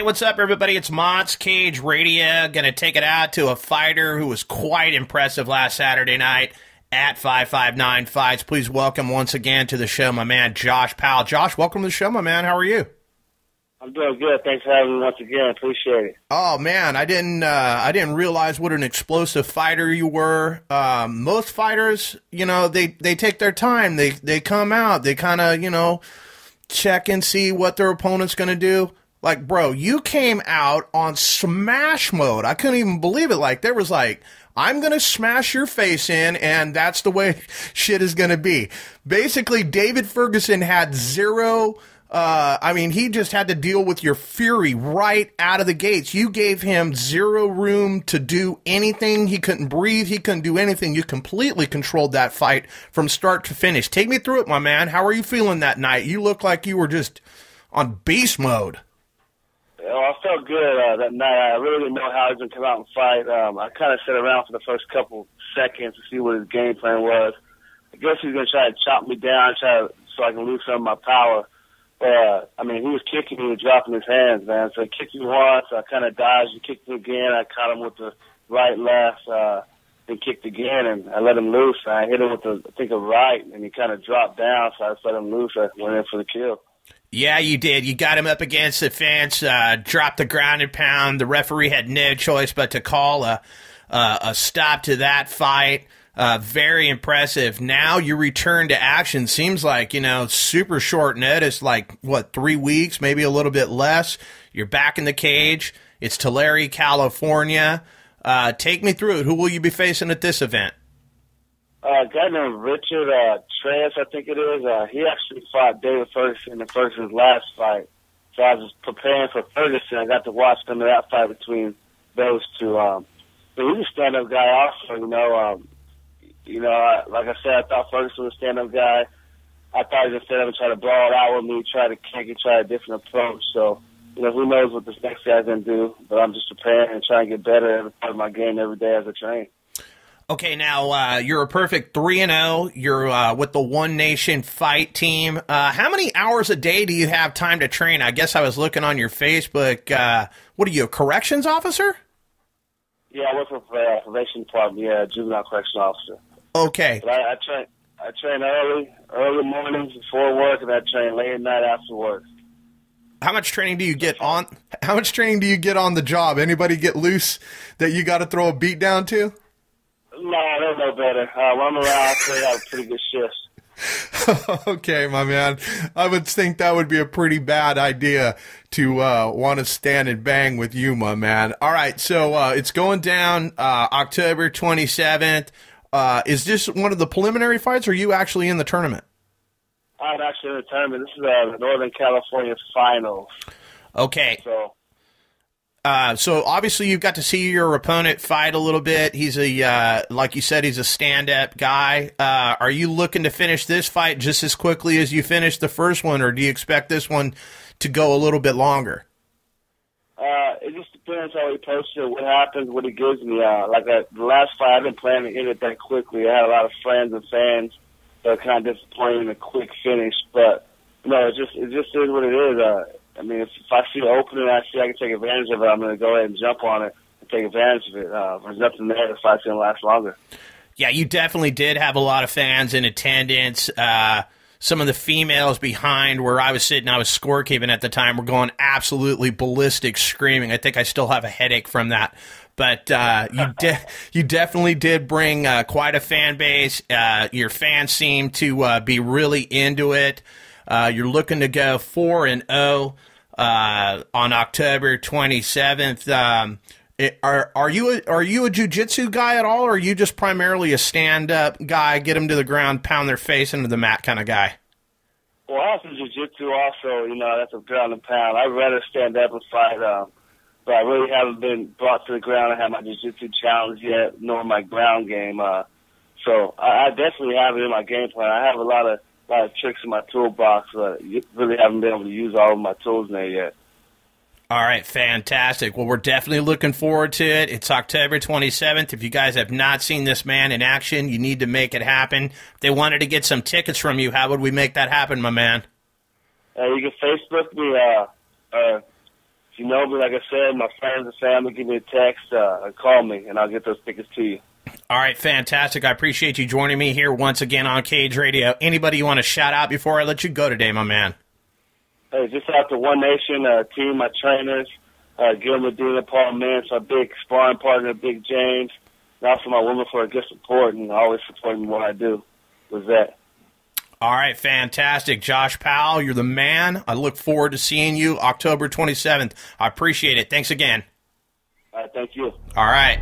Hey, what's up, everybody? It's Mott's Cage Radio. Going to take it out to a fighter who was quite impressive last Saturday night at 559 Fights. Please welcome once again to the show my man, Josh Powell. Josh, welcome to the show, my man. How are you? I'm doing good. Thanks for having me once again. Appreciate it. Oh man, I didn't realize what an explosive fighter you were. Most fighters, they take their time. They come out. They kind of check and see what their opponent's going to do. Like, bro, you came out on smash mode. I couldn't even believe it. Like, there was like, I'm going to smash your face in, and that's the way shit is going to be. Basically, David Ferguson had zero. He just had to deal with your fury right out of the gates. You gave him zero room to do anything. He couldn't breathe. He couldn't do anything. You completely controlled that fight from start to finish. Take me through it, my man. How are you feeling that night? You look like you were just on beast mode. I felt good that night. I really didn't know how he was going to come out and fight. I kind of sat around for the first couple seconds to see what his game plan was. I guess he was going to try to chop me down, so I can lose some of my power. He was kicking me and dropping his hands, man. So he kicked me once. I kind of dodged. He kicked me again. I caught him with the right, left, then kicked again, and I let him loose. I hit him with, a right, and he kind of dropped down, so I just let him loose. I went in for the kill. Yeah, you did. You got him up against the fence, dropped the ground and pound. The referee had no choice but to call a stop to that fight. Very impressive. Now you return to action. Seems like, super short notice, like, 3 weeks, maybe a little bit less. You're back in the cage. It's Tulare, California. Take me through it. Who will you be facing at this event? A guy named Richard Treyas, I think it is. He actually fought David Ferguson in Ferguson's last fight. So I was preparing for Ferguson. I got to watch some of that fight between those two. But he's a stand-up guy also, like I said, I thought Ferguson was a stand-up guy. I thought he was going to stand up and try to brawl it out with me, try to kick and try a different approach. So, who knows what this next guy's going to do. But I'm just preparing and trying to get better every part of my game every day as I train. Okay, now you're a perfect 3-0. You're with the One Nation fight team. How many hours a day do you have time to train? I guess I was looking on your Facebook. What are you, a corrections officer? Yeah, I work for probation department. Yeah, juvenile correction officer. Okay. But I train early mornings before work, and I train late at night after work. How much training do you get on? How much training do you get on the job? Anybody get loose that you got to throw a beat down to? No, I don't know better. When I'm around, I play out pretty good shifts. Okay, my man. I would think that would be a pretty bad idea to want to stand and bang with you, my man. All right, so it's going down October 27th. Is this one of the preliminary fights, or are you actually in the tournament? I'm actually in the tournament. This is the Northern California Finals. Okay. So obviously you've got to see your opponent fight a little bit. He's like you said, he's a stand-up guy. Are you looking to finish this fight just as quickly as you finished the first one, or do you expect this one to go a little bit longer? It just depends how he posts it, what happens, what he gives me. The last fight, I've been planning to end it that quickly. I had a lot of friends and fans that are kind of disappointed in a quick finish, but it just is what it is. If I see an opening and I see I can take advantage of it, I'm going to go ahead and jump on it and take advantage of it. There's nothing there. The fight's going to last longer. Yeah, you definitely did have a lot of fans in attendance. Some of the females behind where I was sitting, I was scorekeeping at the time, were going absolutely ballistic, screaming. I think I still have a headache from that. But you definitely did bring quite a fan base. Your fans seem to be really into it. You're looking to go 4-0 on October 27th. Are you a jiu-jitsu guy at all, or are you just primarily a stand-up guy, get them to the ground, pound their face into the mat kind of guy? Well, I have some jiu-jitsu also. That's a ground and pound. I'd rather stand up and fight, but I really haven't been brought to the ground and have my jiu-jitsu challenge yet, nor my ground game. So I definitely have it in my game plan. I have a lot of tricks in my toolbox, but really haven't been able to use all of my tools in there yet. All right, fantastic. Well, we're definitely looking forward to it. It's October 27th. If you guys have not seen this man in action, you need to make it happen. If they wanted to get some tickets from you, how would we make that happen, my man? You can Facebook me. If you know me, like I said, my friends and family, give me a text or call me, and I'll get those tickets to you. All right, fantastic. I appreciate you joining me here once again on Cage Radio. Anybody you want to shout out before I let you go today, my man? Hey, just out to One Nation team, my trainers, Gil Medina, Paul Mintz, my big sparring partner, Big James, and also my woman for a good support and always supporting what I do. Was that? All right, fantastic. Josh Powell, you're the man. I look forward to seeing you October 27th. I appreciate it. Thanks again. All right, thank you. All right.